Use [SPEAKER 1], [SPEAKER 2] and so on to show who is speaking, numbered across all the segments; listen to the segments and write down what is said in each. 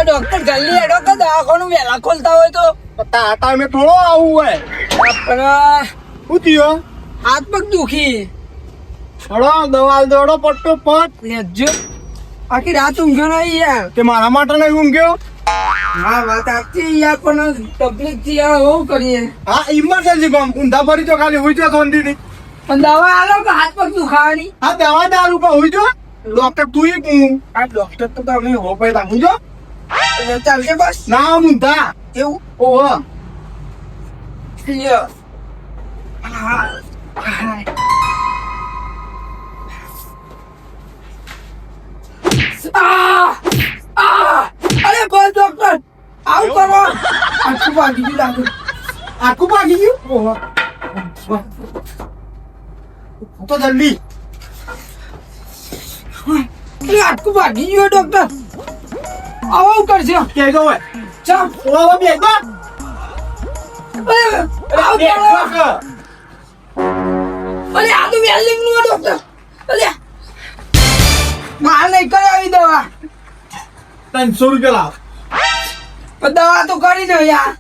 [SPEAKER 1] Doctor જલ્દી હેડો કે દવાખાનું વહેલા ખોલતા હોય તો
[SPEAKER 2] ટાઈમે થોડો આવું હોય.
[SPEAKER 1] પણ
[SPEAKER 2] શું થયું?
[SPEAKER 1] હાથ પગ દુખી
[SPEAKER 2] હળો દવા દોડો પટ્ટો પટ.
[SPEAKER 1] લેજો આખી રાત ઊંઘ્યો નહીં યાર.
[SPEAKER 2] તે મારા માટે નહીં ઊંઘ્યો.
[SPEAKER 1] હા વાત આપતી યાર પણ તકલીફ થી યાર શું કરીએ.
[SPEAKER 2] હા ઇમરજન્સી કામ ઊંધા ફરી તો ખાલી હોય છે સોંધી ની.
[SPEAKER 1] પણ દવા આલો કે હાથ પગ દુખાવાની.
[SPEAKER 2] હા દવા દારૂ પર હોય છો ડોક્ટર તું હું આ ડોક્ટર તો તમે હો પૈસા સમજો
[SPEAKER 1] ચાલશે બસ
[SPEAKER 2] ના ઊંધા
[SPEAKER 1] એવું
[SPEAKER 2] ઓહો
[SPEAKER 1] લ્યો. હા હા. અરે બસ ડોક્ટર આવું કરો. આખું ભાગી ગયું લાગે.
[SPEAKER 2] આખું ભાગી ગયું. ઓહો તો જલ્દી
[SPEAKER 1] આખું ભાગી ગયું ડોક્ટર. આવું કરશે
[SPEAKER 2] કે જો હોય
[SPEAKER 1] ચાલ.
[SPEAKER 2] ઓહો બે તો
[SPEAKER 1] અરે આ તો વેલ્ડિંગ નું ડોક્ટર. અરે માર નહીં કરાવી દવા.
[SPEAKER 2] 300 રૂપિયા લાવ.
[SPEAKER 1] પણ દવા તો કરી દો યાર.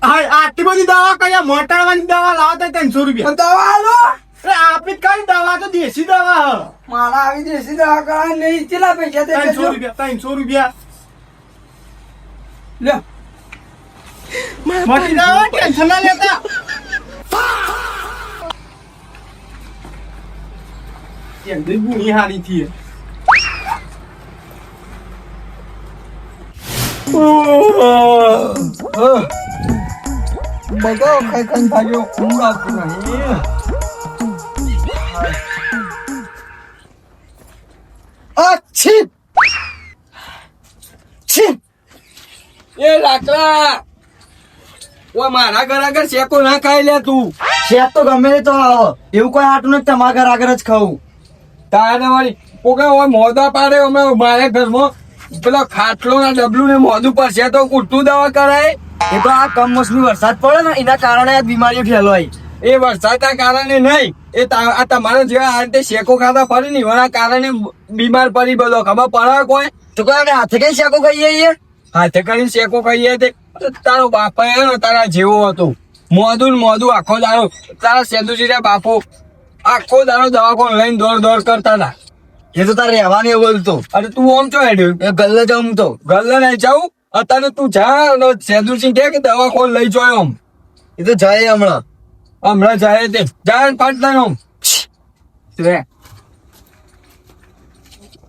[SPEAKER 2] હા આટલી બધી દવા કયા મોટાવાની દવા લાવો તો 300 રૂપિયા.
[SPEAKER 1] પણ દવા આલો.
[SPEAKER 2] અરે આપી કઈ દવા તો દેશી દવા હ.
[SPEAKER 1] મારા આવી દેશી દવા કરા નહીં. કેટલા પૈસા તે
[SPEAKER 2] 300 રૂપિયા 300 રૂપિયા
[SPEAKER 1] લ્યો.
[SPEAKER 2] મોટી દવા ટેન્શન ના લેતા. એમની ગુણી હારી થી
[SPEAKER 1] બધો ખાઈ ખાઈ ભાગ્યો ઊંઘ આવતું નહીં.
[SPEAKER 2] અચ્છી છી
[SPEAKER 1] એ લાકડા ઓ મારા ઘર આગળ શેકો ના ખાઈ લે તું.
[SPEAKER 2] શેક તો ગમે તે તો આવો એવું કોઈ આટલું નથી તમારા ઘર આગળ જ ખાવું.
[SPEAKER 1] તારે વાળી કોકા હોય મોદા પાડે અમે મારા ઘરમાં પેલો ખાટલો ના ડબલું ને મોદું પડશે તો ઉઠતું દવા કરાય.
[SPEAKER 2] એ તો આ કમોસમી વરસાદ પડે ને એના કારણે આ બીમારીઓ ફેલાય.
[SPEAKER 1] એ વરસાદના કારણે નહીં એ આ તમારા જેવા આ રીતે શેકો ખાતા ફરી ને એના કારણે બીમાર પડી બધો ખબર પડે કોઈ.
[SPEAKER 2] તો કોઈ અમે હાથે કઈ શેકો ખાઈએ છીએ.
[SPEAKER 1] હાથે કરીને શેકો ખાઈએ તે તારો બાપા એ ને તારા જેવો હતો મોદું ને મોદું આખો દાડો તારા સેદુજી બાપુ આખો દાડો દવાખાને લઈને દોડ દોડ કરતા હતા.
[SPEAKER 2] એ તો તારે રહેવાની બોલતો.
[SPEAKER 1] અરે તું ઓમ છો હેડ્યો
[SPEAKER 2] એ ગલ્લે જાઉં તો
[SPEAKER 1] ગલ્લે નહીં જાઉં અત્યારે તું જા સેદુજી કે દવાખાને લઈ જોયો આમ.
[SPEAKER 2] એ તો જાય
[SPEAKER 1] હમણાં જાય તે જાય ફાટતા આમ રે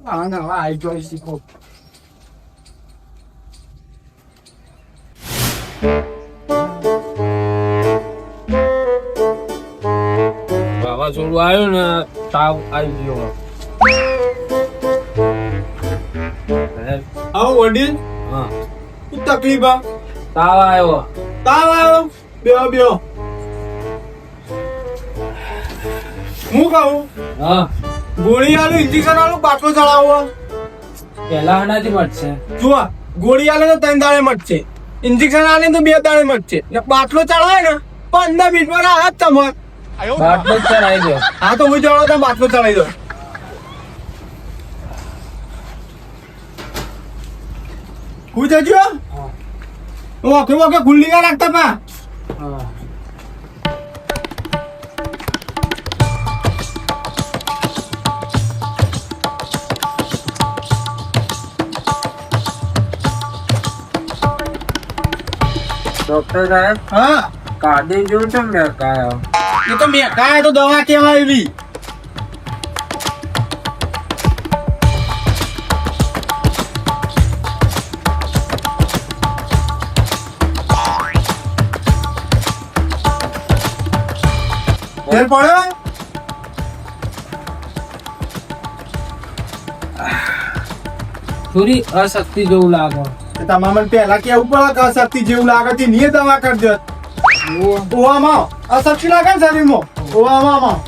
[SPEAKER 1] હા ના આઈ જોઈ શીખો. વાવાઝોડું આવ્યું ને તાવ આવી ગયો.
[SPEAKER 2] આવો વડીલ
[SPEAKER 1] હા
[SPEAKER 2] શું તકલીફ આ?
[SPEAKER 1] તાવ આવ્યો.
[SPEAKER 2] તાવ આવ્યો. બેહો બેહો હું કહું
[SPEAKER 1] હા
[SPEAKER 2] ગોળી આલું ઇન્જેક્શન આલું બાટલો ચડાવો.
[SPEAKER 1] પેલા આનાથી મટશે.
[SPEAKER 2] જુઓ ગોળી આલે તો 3 દાડે મટશે. ઇન્જેક્શન આલે તો 2 દાડે મટશે. ને બાટલો ચડાવે ને 15 મિનિટમાં રાહત તમારે.
[SPEAKER 1] બાટલો જ ચડાવી દો.
[SPEAKER 2] હા તો હું ચડાવો તો બાટલો ચડાવી દો. હું જજો ઓકે ઓકે ખુલ્લી ના રાખતા પા.
[SPEAKER 1] હા ડોક્ટર સાહેબ
[SPEAKER 2] હા
[SPEAKER 1] કાઢી જોઉં છું મેં કાયો.
[SPEAKER 2] એ તો મેં કાંઈ તો દવા કેવાય એવી. ફેર પડે
[SPEAKER 1] થોડી અશક્તિ જેવું લાગે.
[SPEAKER 2] તમારે પેલા કેવું પડે કે અશક્તિ જેવું લાગે છે ની દવા કરજો. ઓવામાં અશક્તિ લાગે ને શરીરમાં ઓવામાં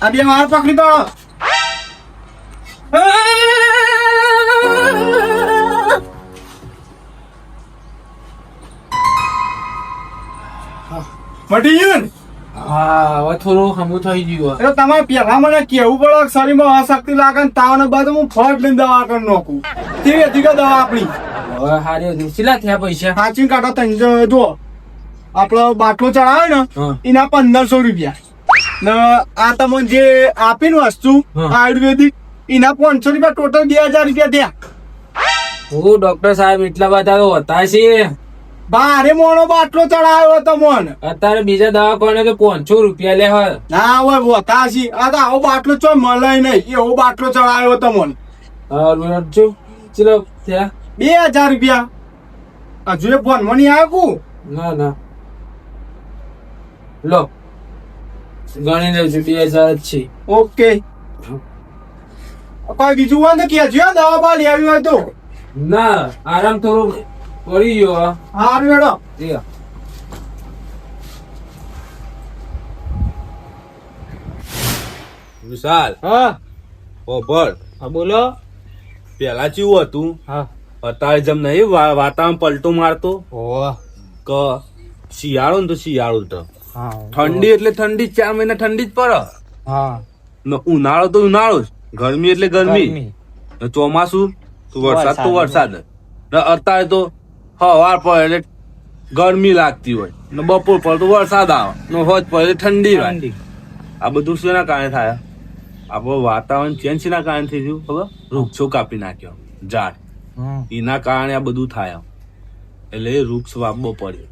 [SPEAKER 2] આ બે માર પકડી પાડો. મટી ગયું ને?
[SPEAKER 3] હા હવે થોડું હમું થઈ ગયું
[SPEAKER 2] એટલે તમારે પેલા મને કેવું પડે કે શરીરમાં અશક્તિ લાગે ને તાવ ને બાદ હું ફટ લઈને દવા કરી નાખું કેવી હતી કે દવા આપણી
[SPEAKER 3] હવે હારી હતી કેટલા થયા પૈસા
[SPEAKER 2] સાચી કાઢો ત્રણ જો આપણો બાટલો ચડાવે ને
[SPEAKER 3] હા.
[SPEAKER 2] એના 1500 રૂપિયા ને આ તમને જે આપી ને વસ્તુ
[SPEAKER 3] હા.
[SPEAKER 2] આયુર્વેદિક એના 500 રૂપિયા ટોટલ 2000 રૂપિયા થયા
[SPEAKER 3] હું ડોક્ટર સાહેબ એટલા બધા તો હતા છે
[SPEAKER 2] બારે મોણો બાટલો ચડાવ્યો તમને
[SPEAKER 3] અત્યારે બીજા દવાખાને તો 500 રૂપિયા લે હોય
[SPEAKER 2] ના હોય વતાશી આ તો આવો બાટલો ચો મળે નહીં એવો બાટલો ચડાવ્યો તમને
[SPEAKER 3] જો ચલો થયા
[SPEAKER 2] 2000 રૂપિયા હજુ એ ફોનમાં નહીં આવ્યું
[SPEAKER 3] ના ના લો ગણી લેજો 2000 જ છે
[SPEAKER 2] ઓકે કોઈ બીજું હોય તો કહેજો દવા બા લેવી હોય તો
[SPEAKER 3] ના આરામ થોડું પડી ગયો હા.
[SPEAKER 2] હારું હેડો
[SPEAKER 3] લ્યો.
[SPEAKER 4] વિશાલ
[SPEAKER 3] હા
[SPEAKER 4] ઓભળ
[SPEAKER 3] હા બોલો
[SPEAKER 4] પેલા ચેવું હતું
[SPEAKER 3] હા
[SPEAKER 4] અત્યારે જેમ નહીં વાતાવરણ પલટો મારતો
[SPEAKER 3] ઓહ
[SPEAKER 4] કે શિયાળો ને તો શિયાળો તો
[SPEAKER 3] હા
[SPEAKER 4] ઠંડી એટલે ઠંડી 4 મહિના ઠંડી જ પડે
[SPEAKER 3] હા
[SPEAKER 4] ને ઉનાળો તો ઉનાળો જ ગરમી એટલે ગરમી ને ચોમાસું તો વરસાદ તો વરસાદ જ. ને અત્યારે તો હવાર પડે એટલે ગરમી લાગતી હોય ને બપોર પડે તો વરસાદ આવે ને હોજ પડે એટલે ઠંડી હોય આ બધું શેના કારણે થાય આપણું વાતાવરણ ચેન્જ શેના કારણે થઈ ગયું ખબર વૃક્ષો કાપી નાખ્યો ઝાડ એના કારણે આ બધું થાય એટલે એ વૃક્ષ વાવવો પડે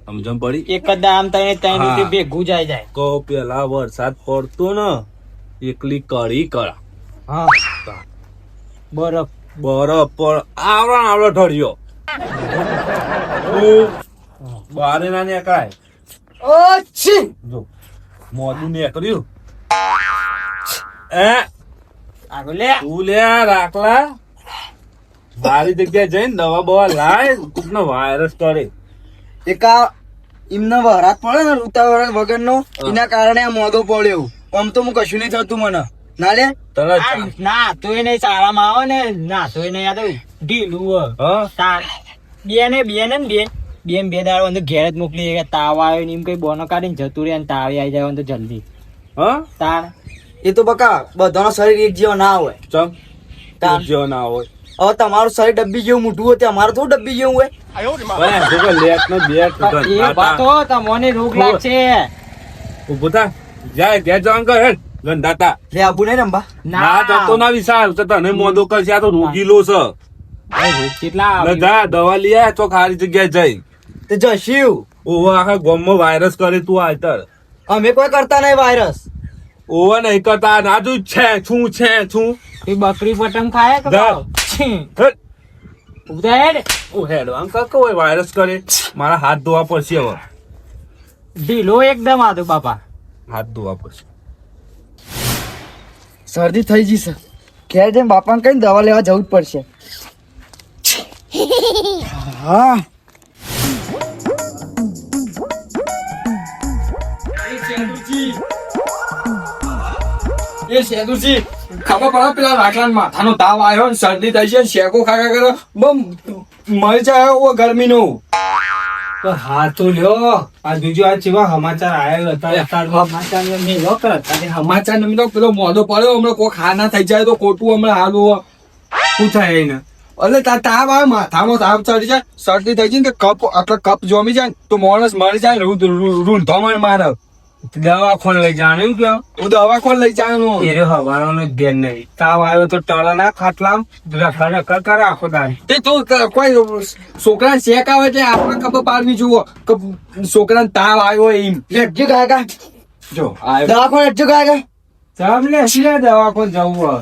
[SPEAKER 4] સમજણ પડી
[SPEAKER 3] એક જ આમ તને ત્રણ
[SPEAKER 4] હા.
[SPEAKER 3] રીતે ભેગું જાય જાય
[SPEAKER 4] કહો પેલા વરસાદ પડતો ને એકલી કળી કળા
[SPEAKER 3] હા બરફ
[SPEAKER 4] બરફ પર આવડો ઢળ્યો બારે ના નીકળાય જો મોદું નીકળ્યું
[SPEAKER 3] આગળ લે
[SPEAKER 4] તું લે આ રાખલા સારી જગ્યાએ જઈને દવા બવા લાય કોક નો વાયરસ કરે
[SPEAKER 1] એક આ એમને વરાત પડે ને ઋતા વરાત વગરનો એના કારણે આ મોદો પડ્યો આમ તો હું કશું નહીં થતું મને ના લે
[SPEAKER 4] તરત
[SPEAKER 3] ના તો એને સારામાં આવે ને ના તો એને યાદ ઢીલું હોય
[SPEAKER 4] હા
[SPEAKER 3] તાર બે દાડો અંદર ઘેર જ મોકલી દે કે તાવ આવ્યો ને એમ કઈ બોનો કાઢીને જતું રહે ને તાવ આવી જાય તો જલ્દી
[SPEAKER 4] હા
[SPEAKER 3] તાર
[SPEAKER 1] એ તો બકા બધાનો શરીર એક જેવો ના હોય
[SPEAKER 4] ચમ
[SPEAKER 1] તાર.
[SPEAKER 4] જો ના હોય
[SPEAKER 1] હવે તમારું શરીર ડબ્બી જેવું મોટું હોય તે અમારું થોડું ડબ્બી જેવું હોય
[SPEAKER 4] ભાઈ જો કે લેટ નો બેટ
[SPEAKER 3] એ વાતો તમને રોગ લાગશે
[SPEAKER 4] ઉભો થા જાય ઘેર જવાનું કર હેડ ગંધાતા
[SPEAKER 1] લે આબુ નહીં રંબા
[SPEAKER 4] ના જતો ના વિશાલ તો તને મોદો કરશે આ તો રોગીલો છે
[SPEAKER 3] રોગ કેટલા
[SPEAKER 4] એટલે
[SPEAKER 3] આવે?
[SPEAKER 4] જા દવા લઈ આય તો ખારી જગ્યાએ જઈ
[SPEAKER 1] તે જશીવ
[SPEAKER 4] ઓવા આખા ગામમાં વાયરસ કરે તું આયતર
[SPEAKER 1] અમે કોઈ કરતા નહીં વાયરસ
[SPEAKER 4] ઓવા નહીં કરતા નાજુ છે છું
[SPEAKER 3] એ બકરી પતંગ ખાય કે
[SPEAKER 4] જા.
[SPEAKER 3] છી.
[SPEAKER 4] હેડ.
[SPEAKER 3] ઉભા હેડ.
[SPEAKER 4] ઓ હેડ આમ કોઈ વાયરસ કરે મારા હાથ ધોવા પડશે હવે
[SPEAKER 3] ઢીલો એકદમ આદુ બાપા
[SPEAKER 4] હાથ ધોવા પડશે
[SPEAKER 1] શરદી થઈ જશે ઘેર જઈને બાપાને કઈ દવા લેવા જવું જ પડશે હા
[SPEAKER 5] એ શેતુજી ખબર પડે પેલા રાખલા માથાનો તાવ આવ્યો ને શરદી થઈ છે ને શેકો ખાખા કરે બમ મરી જાય ગરમી નું
[SPEAKER 3] હા તો લ્યો આ બીજો આ ચેવા સમાચાર આયા હતા સમાચાર મેં લો કરતા
[SPEAKER 5] સમાચાર ને તો પેલો મોઢો પડ્યો હમણાં કોઈ ખા ના થઈ જાય તો ખોટું હમણાં હાલું
[SPEAKER 3] શું થાય એને
[SPEAKER 5] એટલે તાવ આવે માથામાં તાવ ચડી જાય શરદી થઈ જાય ને કપ આટલા કપ જોમી જાય ને તો માણસ મરી જાય ને રૂંધો મારે
[SPEAKER 3] દવાખાને લઈ જાણ્યું કે
[SPEAKER 5] હું દવાખાને લઈ જવાનું
[SPEAKER 3] એ હવાનો ધ્યાન નહીં તાવ આવ્યો તો ટળા ના ખાટલા રખા રખા કરે આખો દાડી
[SPEAKER 5] તે તું કોઈ છોકરા શેક આવે એટલે આપણે ખબર પાડવી જુઓ કે છોકરાને તાવ આવ્યો એમ
[SPEAKER 1] લેટજો ગાયકા
[SPEAKER 5] જો આવ્યો
[SPEAKER 1] દવાખાને લેટજો ગાયકા
[SPEAKER 3] ચાલ લે સીધા દવાખાને જવું હોય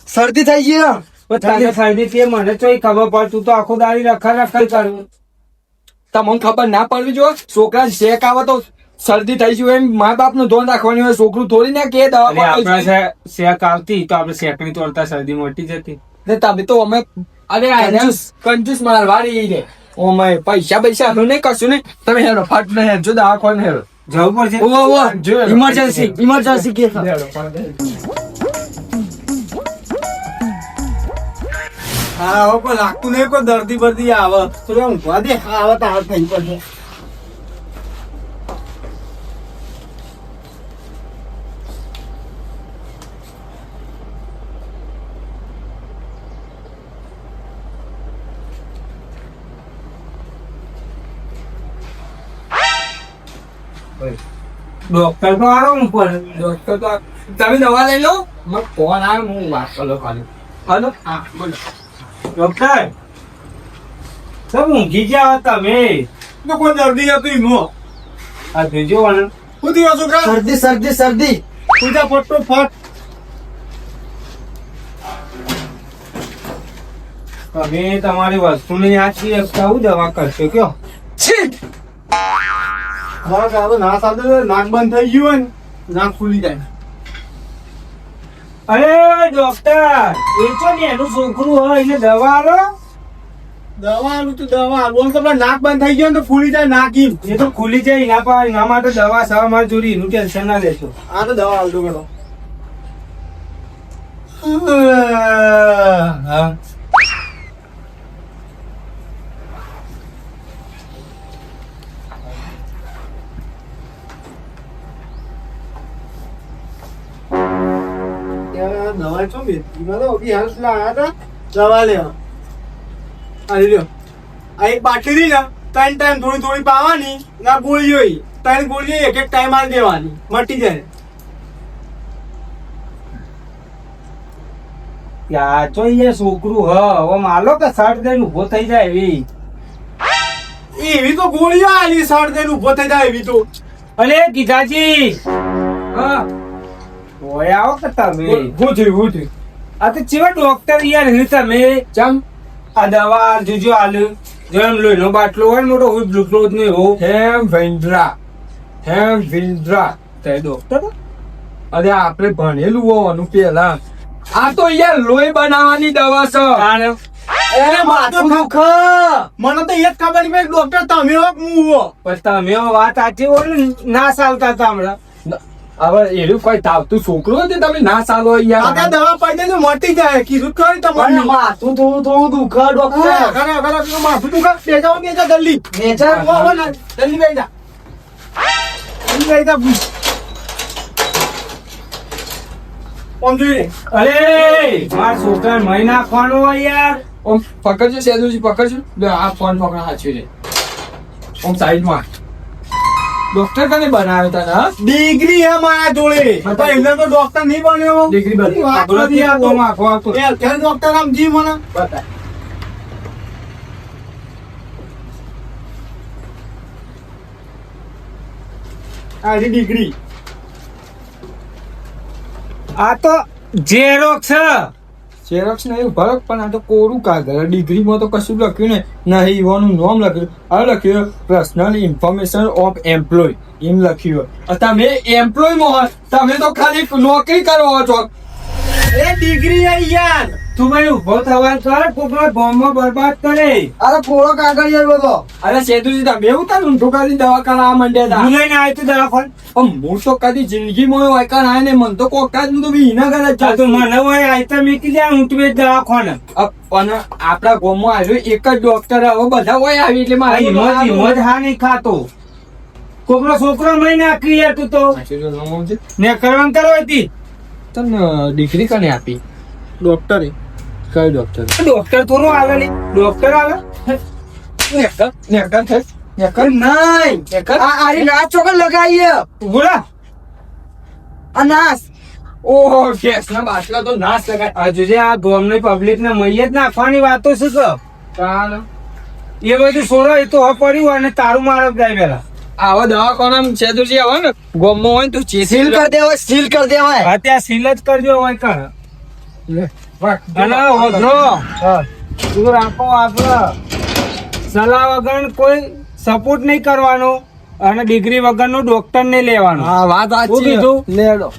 [SPEAKER 1] શરદી થઈ ગઈ ને
[SPEAKER 3] પણ તને થઈ તે મને તો ખબર પડતું તો આખો દાડી રખા રખા કરવું
[SPEAKER 5] તમને ખબર ના પડવી જોઈએ છોકરા શેક આવે તો શરદી થઈ ગયું એમ મા બાપ નું ધ્યાન રાખવાનું હોય છોકરું થોડી ના કે દવા
[SPEAKER 3] આપડે શેક આવતી તો આપડે શેકની તોડતા શરદી મોટી જતી
[SPEAKER 5] ને તમે તો અમે અરે કંજૂસ મારવાડી રે ઓમે પૈસા નું નહીં કશું નહીં તમે હેરો ફટ ને હેરજો દવાખાને હેરો
[SPEAKER 3] જવું પડશે
[SPEAKER 5] જો
[SPEAKER 1] ઇમરજન્સી કેસ
[SPEAKER 2] હા હવે કોઈ લાગતું નહીં કોઈ દર્દી બર્દી આવે તો ઊંઘવા દે આવે તો હાથ થઈ પડશે
[SPEAKER 3] ડોક્ટર તો આરો ને પણ
[SPEAKER 5] ડોક્ટર તો તમે દવા લઈ લો મને ફોન આવે હું વાત કરો ખાલી હાલો હા બોલો
[SPEAKER 3] ડોક્ટર તમે ઊંઘી ગયા તમે
[SPEAKER 2] તો કોઈ દર્દી હતું ઈમો
[SPEAKER 3] આ જોજો વાળા
[SPEAKER 2] શું થયું છોકરા?
[SPEAKER 1] શરદી
[SPEAKER 2] પૂજા ફટોફટ.
[SPEAKER 3] તમે તમારી વસ્તુ નહીં આછી આવું દવા કરશો કયો
[SPEAKER 2] બસ આ તો નાક સાથે નાક બંધ થઈ ગયું હોય ને નાક ખુલી જાય.
[SPEAKER 3] અરે ડોક્ટર એ તો ને એનું છોકરું હોય એને દવા આલો
[SPEAKER 2] દવા આલું તો દવા આલું આમ તો પેલા નાક બંધ થઈ ગયું ને તો ફૂલી જાય નાક ઈમ.
[SPEAKER 3] એ તો ખુલી જાય એના પર એના માટે દવા સવા મારી જોડી એનું ટેન્શન ના લેશો
[SPEAKER 2] આ તો દવા આલતો ગયો.
[SPEAKER 3] હા
[SPEAKER 2] ત્યાં દવા છો બેમાં તો અભી હાલ આયા હતા દવા લેવા. આ લ્યો આ એક બાટલી દી ને 3 ટાઈમ થોડી થોડી પાવાની ના ગોળીઓ 3 ગોળીઓ એક એક ટાઈમ આલી દેવાની મટી જાય.
[SPEAKER 3] યા તો એ છોકરું હ હવે માલો કે સટ દઈને ઉભો થઈ જાય એવી
[SPEAKER 2] એવી તો ગોળીઓ આલી સડ દઈને ઉભો થઈ જાય એવી તો.
[SPEAKER 3] અલે ગીતાજી
[SPEAKER 5] હા
[SPEAKER 3] ઓય આવો કે તમે
[SPEAKER 5] હું થયું
[SPEAKER 3] આ તો ચેવા ડોક્ટર યાર હે તમે
[SPEAKER 5] ચમ
[SPEAKER 3] આ દવા જોજો આલુ જો એમ લોહીનો બાટલો હોય ને મોટો હોય ગ્લુકોઝ ને હો
[SPEAKER 5] હેમ વિન્દ્રા તે ડોક્ટર અરે આપણે ભણેલું હોવાનું પેલા આ તો યાર લોહી બનાવવાની દવા છે
[SPEAKER 3] આને
[SPEAKER 2] અરે માથું દુખે. મને તો એ જ ખબર નહીં ભાઈ ડોક્ટર તમે હો કે હું હો.
[SPEAKER 3] પણ તમે વાત સાચી બોલો ને, ના ચાલતા હતા હમણાં
[SPEAKER 5] હવે એનું કોઈ તાવતું છોકરું હતું તમે ના ચાલો
[SPEAKER 2] આ
[SPEAKER 5] યાર
[SPEAKER 2] ત્યાં દવા પાઈ દે તો મટી જાય કીધું ખરી તમારે.
[SPEAKER 1] માથું થોડું દુખે
[SPEAKER 2] હા, ખરા, માથું દુખે. બેસા જલ્દી હો, હો ને, જલ્દી બેસી જા. જલ્દી બેસી જા. આમ જોઈ લે.
[SPEAKER 3] અરે મારા છોકરા મહી નાખવાનું હોય યાર
[SPEAKER 5] ઓમ પકડજો સેદુજી પકડજો લે આ ફોન પકડા હાચી રે ઓમ સાઈડમાં ડોક્ટર કને બનાવ્યો તને હા
[SPEAKER 2] ડિગ્રી હે મારા જોડે પણ એમને તો ડોક્ટર નહીં બન્યો.
[SPEAKER 5] ડિગ્રી બની
[SPEAKER 2] વાત નથી આ તો. એ અત્યારે ડોક્ટર આમ જી મને
[SPEAKER 5] બતા
[SPEAKER 2] આ ડિગ્રી
[SPEAKER 3] આ તો ઝેરોક્સ
[SPEAKER 5] ઝેરોક્સ નહીં ફરક પણ આ તો કોરું કાગળ ડિગ્રીમાં તો કશું લખ્યું ને નહીં એવાનું નામ લખ્યું હવે લખ્યું પર્સનલ ઇન્ફોર્મેશન ઓફ એમ્પ્લોય એમ લખ્યું હોય તમે એમ્પ્લોયમાં હોય તમે તો ખાલી નોકરી કરો છો
[SPEAKER 2] એ ડિગ્રી હે યાર.
[SPEAKER 3] તું ભાઈ ઉભો થવા કર કોકના બોમ્બમાં બરબાદ કરે
[SPEAKER 1] અરે કોળો કાગળ યાર બધો
[SPEAKER 5] અરે સેતુજી તમે એવું તાર ઊંધું કરી દવા કરાવવા માંડ્યા હતા
[SPEAKER 3] હું લઈને આવ્યો તું દવાખાન
[SPEAKER 5] પણ હું તો કદી જિંદગીમાં હોય કરાય ને મન તો કોકાજ હું તો વિના કરે
[SPEAKER 3] આ તો મને હોય આયતા મેકી દે હું તું દવાખાન
[SPEAKER 5] અને આપણા ગામમાં આવ્યો એક જ ડોક્ટર હવે બધા હોય આવી એટલે મારે
[SPEAKER 3] હિંમત હા નહીં ખાતો કોકનો છોકરો મહી નાખી યાર તું તો ને કરવાનું કરો હતી
[SPEAKER 5] તને ડિગ્રી કને આપી
[SPEAKER 2] ડોક્ટરે
[SPEAKER 5] કઈ ડોક્ટર
[SPEAKER 3] ડોક્ટર થોડું આવે ને ડોક્ટર આવે
[SPEAKER 1] આરી નાચ ચોકર લગાવીએ
[SPEAKER 3] બોલા
[SPEAKER 1] અનાસ
[SPEAKER 5] ઓહો ગેસ ના બાટલા તો નાશ લગાય
[SPEAKER 3] આ જોજે આ ગામની પબ્લિક ને મહી જ નાખવાની વાતો શું કર
[SPEAKER 5] કાલ
[SPEAKER 3] એ બધું છોડો એ તો હવે પડ્યું હોય ને તારું મારો જાય પેલા
[SPEAKER 5] આવા દવાખાના સેતુજી આવે ને ગોમમાં હોય ને તો
[SPEAKER 1] સીલ કર દેવાય સીલ કર દેવાય
[SPEAKER 3] અત્યારે સીલ જ કરજો હોય કર અને હોધરો તું રાખો આપડે સલાહ વગર કોઈ સપોર્ટ નહીં કરવાનો અને ડિગ્રી વગરનું ડોક્ટર નહીં લેવાનું
[SPEAKER 5] હા વાત
[SPEAKER 3] શું કીધું?
[SPEAKER 5] લેડો